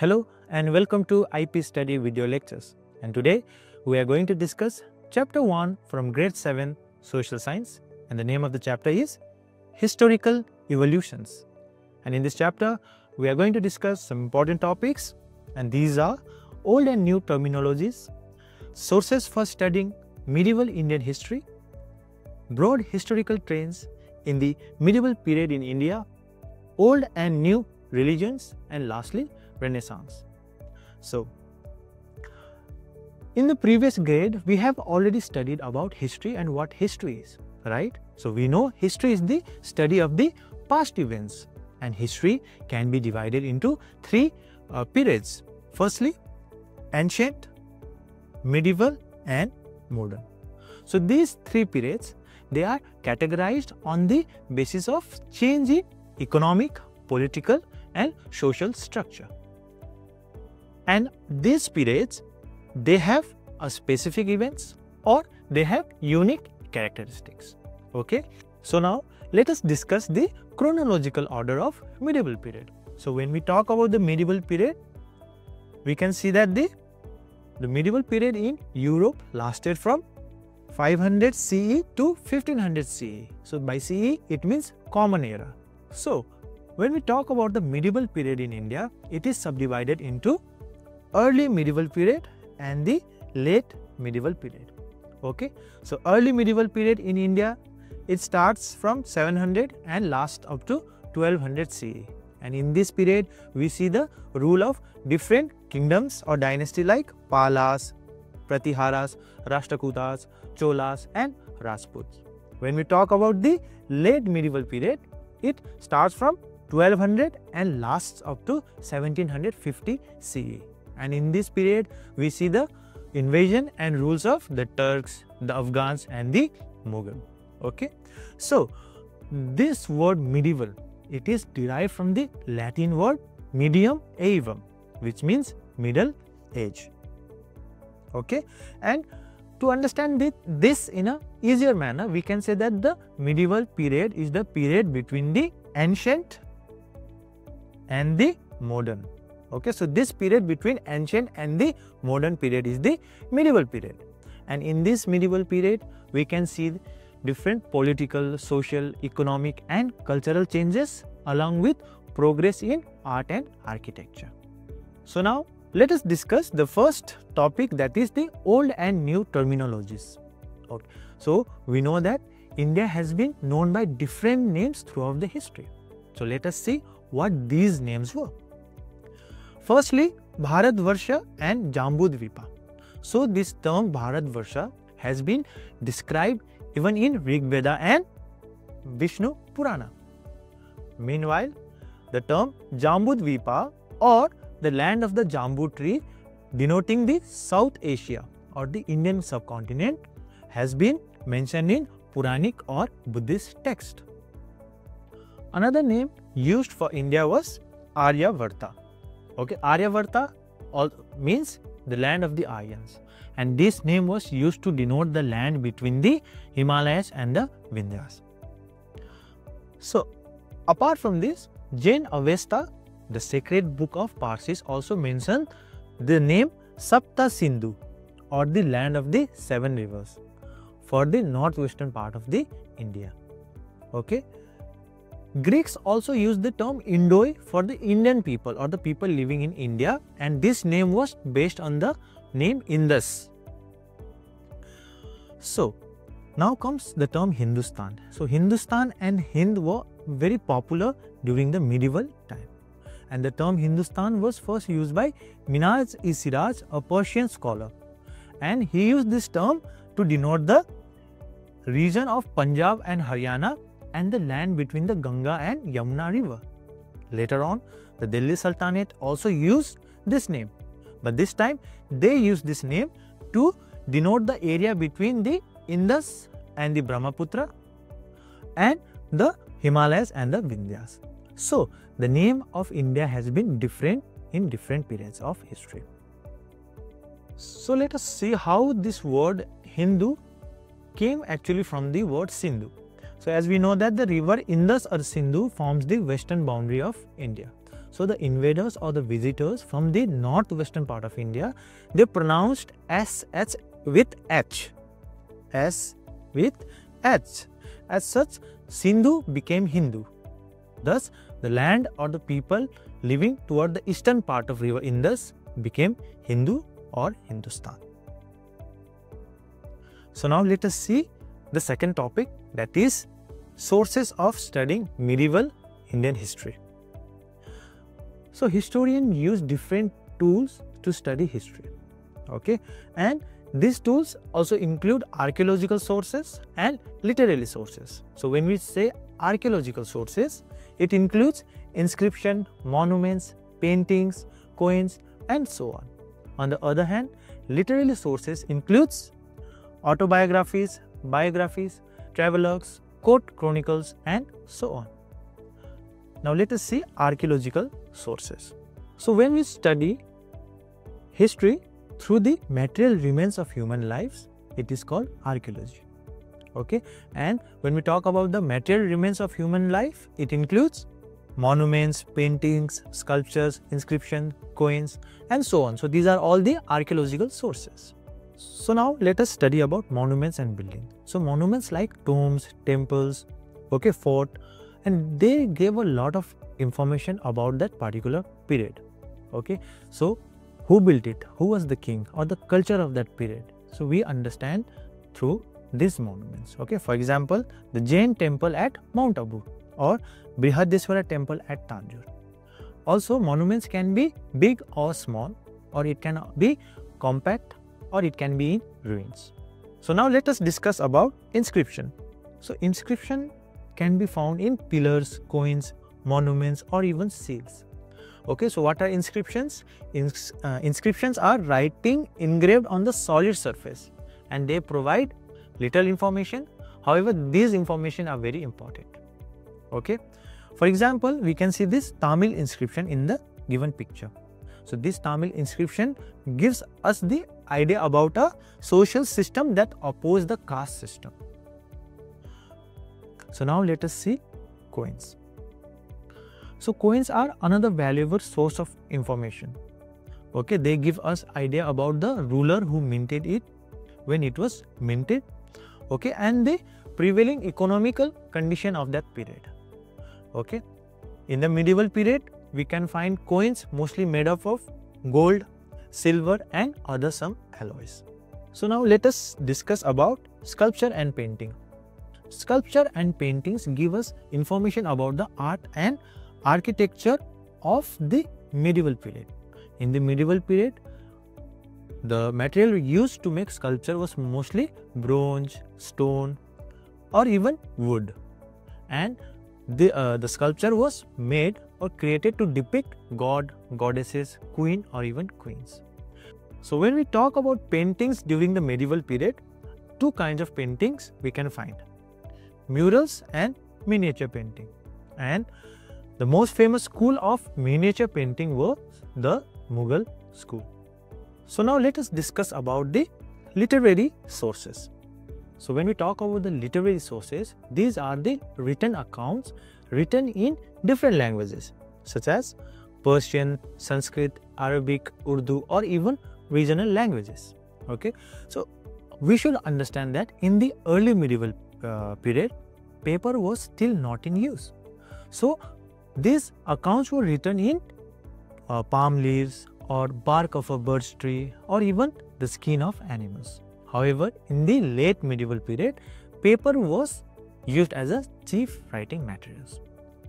Hello and welcome to IP Study Video Lectures, and today we are going to discuss Chapter 1 from Grade 7 Social Science, and the name of the chapter is Historical Evolutions. And in this chapter we are going to discuss some important topics, and these are old and new terminologies, sources for studying medieval Indian history, broad historical trends in the medieval period in India, old and new religions, and lastly Renaissance. So, in the previous grade, we have already studied about history and what history is, right? So, we know history is the study of the past events, and history can be divided into three periods. Firstly, ancient, medieval, and modern. So, these three periods, they are categorized on the basis of change in economic, political, and social structure. And these periods, they have a specific events or they have unique characteristics. Okay. So now let us discuss the chronological order of medieval period. So when we talk about the medieval period, we can see that the medieval period in Europe lasted from 500 CE to 1500 CE. So by CE it means Common Era. So when we talk about the medieval period in India, it is subdivided into early medieval period and the late medieval period. Okay. So early medieval period in India, it starts from 700 and lasts up to 1200 CE. And in this period, we see the rule of different kingdoms or dynasty like Palas, Pratiharas, Rashtrakutas, Cholas, and Rajputs. When we talk about the late medieval period, it starts from 1200 and lasts up to 1750 CE. And in this period, we see the invasion and rules of the Turks, the Afghans, and the Mughal. Okay. So, this word medieval, it is derived from the Latin word medium aevum, which means middle age. Okay. And to understand this in a easier manner, we can say that the medieval period is the period between the ancient and the modern. Okay, so this period between ancient and the modern period is the medieval period. And in this medieval period, we can see different political, social, economic, and cultural changes along with progress in art and architecture. So now let us discuss the first topic, that is the old and new terminologies. Okay. So we know that India has been known by different names throughout the history. So let us see what these names were. Firstly, Bharatvarsha and Jambudvipa. So this term Bharatvarsha has been described even in Rig Veda and Vishnu Purana. Meanwhile, the term Jambudvipa or the land of the Jambu tree, denoting the South Asia or the Indian subcontinent, has been mentioned in Puranic or Buddhist text. Another name used for India was Aryavarta. Okay, Aryavarta means the land of the Aryans, and this name was used to denote the land between the Himalayas and the Vindhyas. So, apart from this, Jain Avesta, the sacred book of Parsis, also mentioned the name Sapta Sindhu or the land of the seven rivers for the northwestern part of the India. Okay. Greeks also used the term Indoi for the Indian people or the people living in India, and this name was based on the name Indus. So, now comes the term Hindustan. So, Hindustan and Hind were very popular during the medieval time, and the term Hindustan was first used by Minhaj-e-Siraj, a Persian scholar, and he used this term to denote the region of Punjab and Haryana and the land between the Ganga and Yamuna river. Later on, the Delhi Sultanate also used this name, but this time they used this name to denote the area between the Indus and the Brahmaputra and the Himalayas and the Vindhyas. So, the name of India has been different in different periods of history. So, let us see how this word Hindu came actually from the word Sindhu. So, as we know that the river Indus or Sindhu forms the western boundary of India. So the invaders or the visitors from the northwestern part of India, they pronounced SH with H. S with H. As such, Sindhu became Hindu. Thus, the land or the people living toward the eastern part of river Indus became Hindu or Hindustan. So now let us see the second topic, that is sources of studying medieval Indian history. So historians use different tools to study history, okay, and these tools also include archaeological sources and literary sources. So when we say archaeological sources, it includes inscription, monuments, paintings, coins, and so on. On the other hand, literary sources includes autobiographies, biographies, travelogues, court chronicles, and so on. Now let us see archaeological sources. So when we study history through the material remains of human lives, it is called archaeology. Okay, and when we talk about the material remains of human life, it includes monuments, paintings, sculptures, inscriptions, coins, and so on. So these are all the archaeological sources. So now let us study about monuments and buildings. So monuments like tombs, temples, okay, fort, and they gave a lot of information about that particular period. Okay, so who built it, who was the king, or the culture of that period. So we understand through these monuments. Okay, for example, the Jain temple at Mount Abu or Brihadeshwara temple at Tanjore. Also, monuments can be big or small, or it can be compact, or it can be in ruins. So now let us discuss about inscription. So inscription can be found in pillars, coins, monuments, or even seals. Okay, so what are inscriptions? Inscriptions are writing engraved on the solid surface, and they provide little information. However, these information are very important. Okay, for example, we can see this Tamil inscription in the given picture. So this Tamil inscription gives us the idea about a social system that opposed the caste system. So now let us see coins. So coins are another valuable source of information. Okay, they give us idea about the ruler who minted it, when it was minted, okay, and the prevailing economical condition of that period. Okay, in the medieval period, we can find coins mostly made up of gold, silver, and other some alloys. So now let us discuss about sculpture and painting. Sculpture and paintings give us information about the art and architecture of the medieval period. In the medieval period, the material used to make sculpture was mostly bronze, stone, or even wood, and the sculpture was made or created to depict god, goddesses, queen, or even queens. So when we talk about paintings during the medieval period, two kinds of paintings we can find: murals and miniature painting. And the most famous school of miniature painting was the Mughal school. So now let us discuss about the literary sources. So when we talk about the literary sources, these are the written accounts written in different languages such as Persian, Sanskrit, Arabic, Urdu, or even regional languages. Okay, so we should understand that in the early medieval period, paper was still not in use. So these accounts were written in palm leaves or bark of a bird's tree or even the skin of animals. However, in the late medieval period, paper was used as a chief writing materials.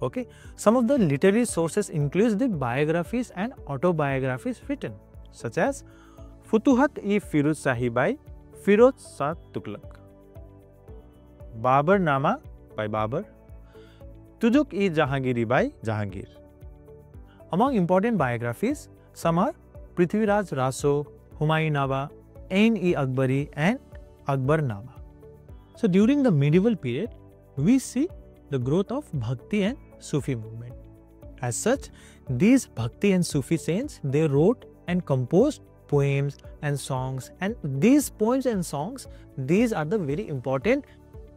Okay, some of the literary sources include the biographies and autobiographies written, such as Futuhat-e Firuz Shahi by Firoz Shah Tughlaq, Babar Nama by Babar, Tuzuk-e Jahangiri by Jahangir. Among important biographies, some are Prithviraj Raso, Humayun Naba, Ain-e Akbari, and Akbar Nama. So during the medieval period, we see the growth of Bhakti and Sufi movement. As such, these Bhakti and Sufi saints, they wrote and composed poems and songs, and these poems and songs, these are the very important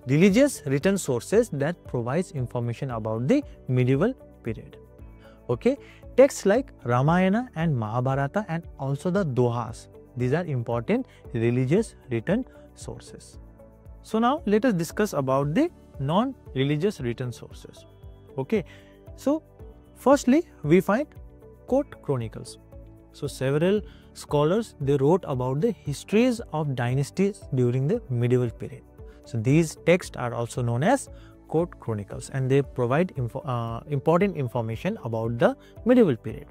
religious written sources that provides information about the medieval period. Okay, texts like Ramayana and Mahabharata and also the Dohas, these are important religious written sources. So now let us discuss about the non-religious written sources. Okay, so firstly we find court chronicles. So several scholars, they wrote about the histories of dynasties during the medieval period. So these texts are also known as court chronicles, and they provide important information about the medieval period.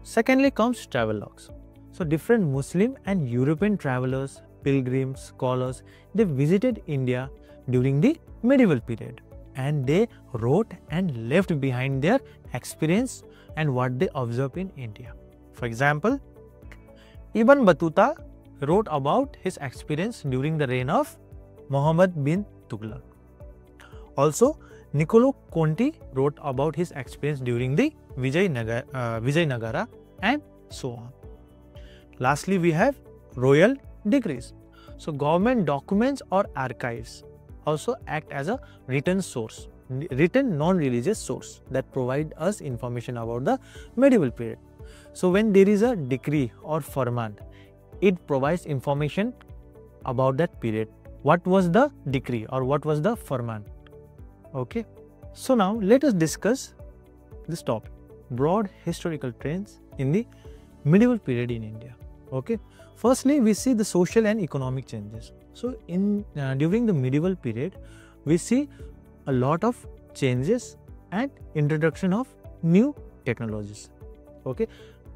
Secondly comes travelogues. So different Muslim and European travelers, pilgrims, scholars, they visited India during the medieval period, and they wrote and left behind their experience and what they observed in India. For example, Ibn Battuta wrote about his experience during the reign of Muhammad bin Tughlaq. Also, Niccolo Conti wrote about his experience during the Vijayanagara and so on. Lastly, we have royal decrees. So government documents or archives also act as a written source, written non-religious source that provide us information about the medieval period. So when there is a decree or farman, it provides information about that period. What was the decree or what was the farman? Okay. So now let us discuss this topic, broad historical trends in the medieval period in India. Okay. Firstly, we see the social and economic changes. So during the medieval period, we see a lot of changes and introduction of new technologies. Okay,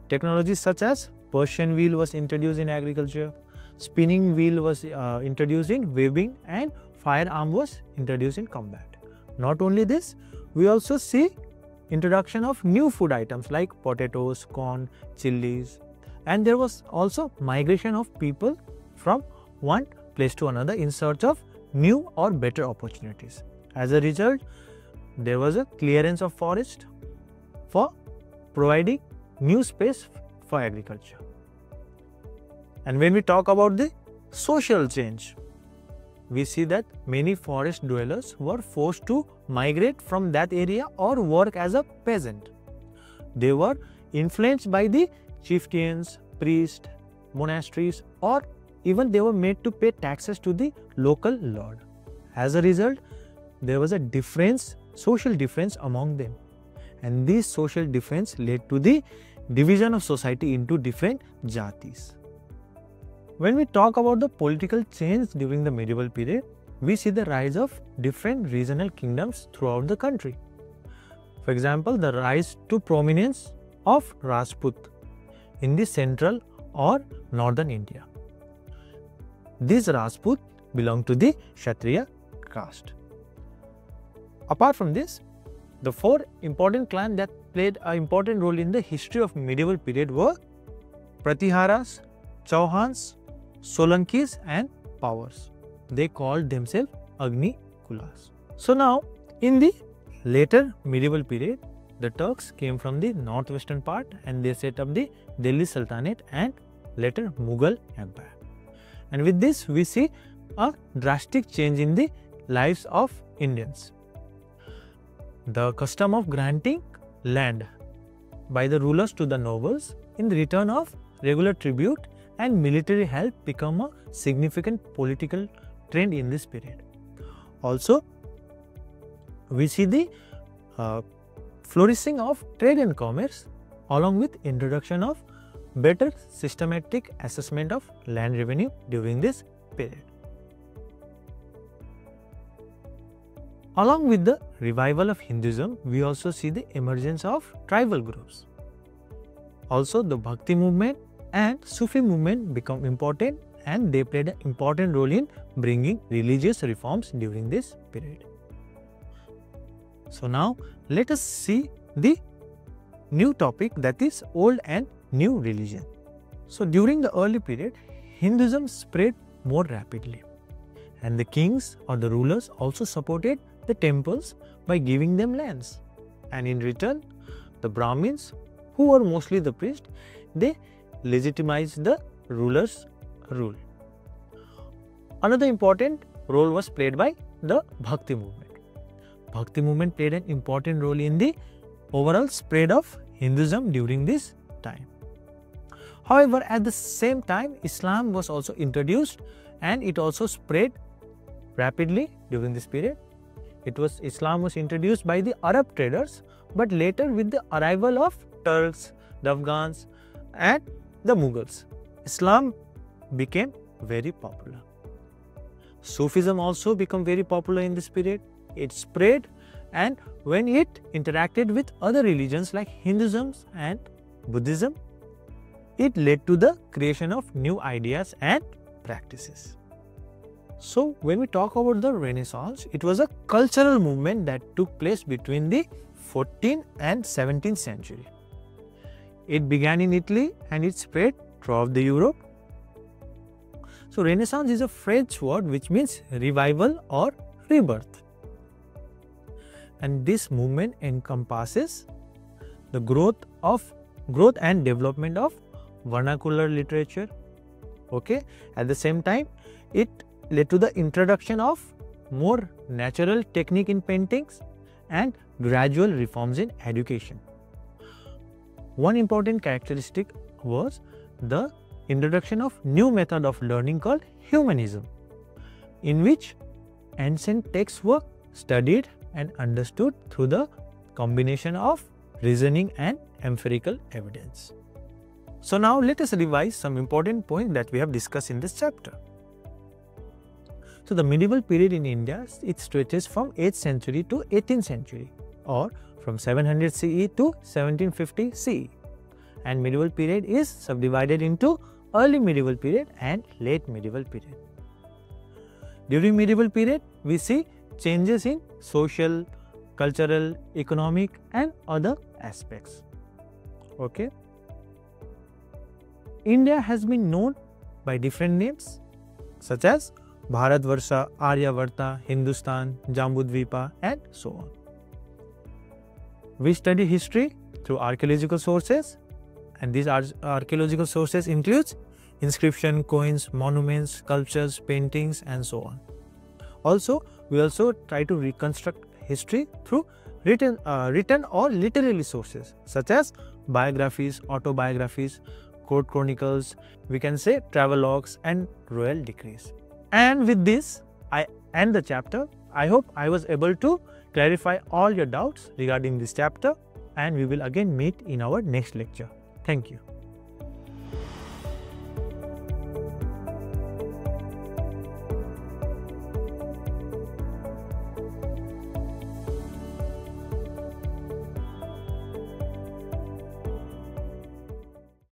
technologies such as Persian wheel was introduced in agriculture, spinning wheel was introduced in weaving, and firearm was introduced in combat. Not only this, we also see introduction of new food items like potatoes, corn, chilies, and there was also migration of people from one place to another in search of new or better opportunities. As a result, there was a clearance of forest for providing new space for agriculture. And when we talk about the social change, we see that many forest dwellers were forced to migrate from that area or work as a peasant. They were influenced by the chieftains, priests, monasteries, or even they were made to pay taxes to the local lord. As a result, there was a difference, social difference among them, and this social difference led to the division of society into different jatis. When we talk about the political change during the medieval period, we see the rise of different regional kingdoms throughout the country. For example, the rise to prominence of Rajput in the central or northern India. These Rajput belong to the Kshatriya caste. Apart from this, the four important clans that played an important role in the history of medieval period were Pratiharas, Chauhans, Solankis, and Pawars. They called themselves Agni Kulas. So now, in the later medieval period, the Turks came from the northwestern part and they set up the Delhi Sultanate and later Mughal Empire. And with this, we see a drastic change in the lives of Indians. The custom of granting land by the rulers to the nobles in return of regular tribute and military help become a significant political trend in this period. Also, we see the flourishing of trade and commerce along with introduction of better systematic assessment of land revenue during this period. Along with the revival of Hinduism, we also see the emergence of tribal groups. Also, the Bhakti movement and Sufi movement become important, and they played an important role in bringing religious reforms during this period. So now, let us see the new topic, that is old and new religion. So during the early period, Hinduism spread more rapidly, and the kings or the rulers also supported the temples by giving them lands, and in return the Brahmins, who were mostly the priests, they legitimized the rulers' rule. Another important role was played by the Bhakti movement. Bhakti movement played an important role in the overall spread of Hinduism during this time. However, at the same time, Islam was also introduced and it also spread rapidly during this period. Islam was introduced by the Arab traders, but later with the arrival of Turks, the Afghans and the Mughals, Islam became very popular. Sufism also became very popular in this period. It spread, and when it interacted with other religions like Hinduism and Buddhism, it led to the creation of new ideas and practices. So, when we talk about the Renaissance, it was a cultural movement that took place between the 14th and 17th century. It began in Italy and it spread throughout the Europe. So, Renaissance is a French word which means revival or rebirth. And this movement encompasses the growth and development of vernacular literature. Okay, at the same time, it led to the introduction of more natural technique in paintings and gradual reforms in education. One important characteristic was the introduction of new method of learning called humanism, in which ancient texts were studied and understood through the combination of reasoning and empirical evidence. So now let us revise some important points that we have discussed in this chapter. So the medieval period in India, it stretches from 8th century to 18th century, or from 700 CE to 1750 CE. And medieval period is subdivided into early medieval period and late medieval period. During medieval period, we see changes in social, cultural, economic and other aspects. Okay. India has been known by different names such as Bharatvarsha, Aryavarta, Hindustan, Jambudvipa and so on. We study history through archaeological sources, and these archaeological sources includes inscription, coins, monuments, sculptures, paintings and so on. Also, we also try to reconstruct history through written or literary sources such as biographies, autobiographies, court chronicles, we can say travelogues and royal decrees. And with this, I end the chapter. I hope I was able to clarify all your doubts regarding this chapter, and we will again meet in our next lecture. Thank you.